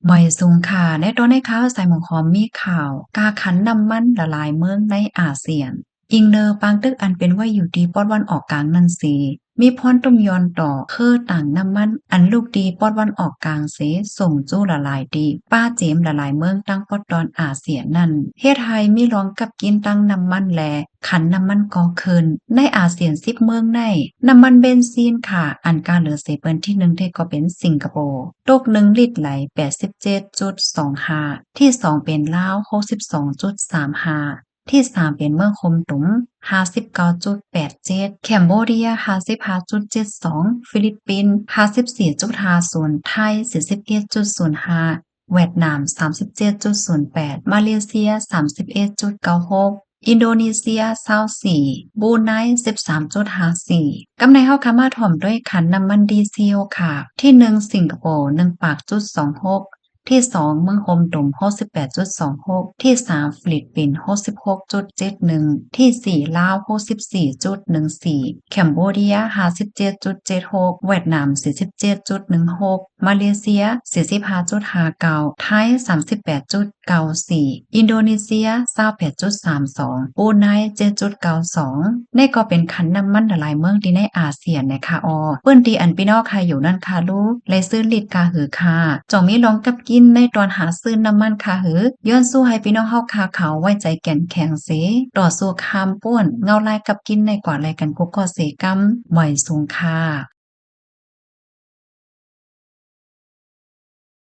บ่อยสูงค่ะในตอนในข่าวใส่หมองคอมมีข่าวกาขันน้ำมันละลายเมืองในอาเซียนอิงเนอร์ปางตึกอันเป็นว่าอยู่ดีปอดวันออกกลางนั่นสิมีพรตุ้มยอนต่อคือต่างน้ำมันอันลูกดีปอดวันออกกลางเสส่งจู้ละลายดีป้าเจมละลายเมืองตั้งปอดตอนอาเซียนนั่นเฮ็ดให้มีรองกับกินตั้งน้ำมันแลขันน้ำมันก็คืนในอาเซียน10เมืองในน้ำมันเบนซินค่ะอันการเหลือเสเปิ้นที่1ที่ก็เป็นสิงคโปร์ตก1ลิตรไหล87.25ที่2เป็นลาว62.35ที่3เป็นเมืองคมตุง59.87แคนเบเดีย55.72ฟิลิปปินส์54.50ไทย41.05เวียดนาม37.08มาเลเซีย31.96อินโดนีเซีย24บรูไน13.54กำในเฮาค่ะมาถ่อมด้วยขันน้ำมันดีเซลค่ะที่1สิงคโปร์1ปากจุด26ที่2เมืองโฮมตุ่ม68.26ที่3ฟิลิปปินส์66.71ที่4ลาว64.14แคนเบเดีย57.76เวียดนาม47.16มาเลเซีย45.59ไทย38.94อินโดนีเซีย28.32บรูไน7.92นี่ก็เป็นขันน้ำมันหลายเมืองที่ในอาเซียนนะคะเปิ้นที่อันพี่น้องค่ะอยู่นั่นค่ะลูกเลยซื้อลิตรกาหือค่ะจ่องมีลองกับกินในตอนหาซื้อน้ำมันค่ะหือย้อนสู้ให้พี่น้องเฮาค่ะเขาไว้ใจแก่นแข็งเสต่อสู้คามป้วนเงาลายกับกินในกว่าอะไรกันกุกก็เสกำไหวสูงค่ะ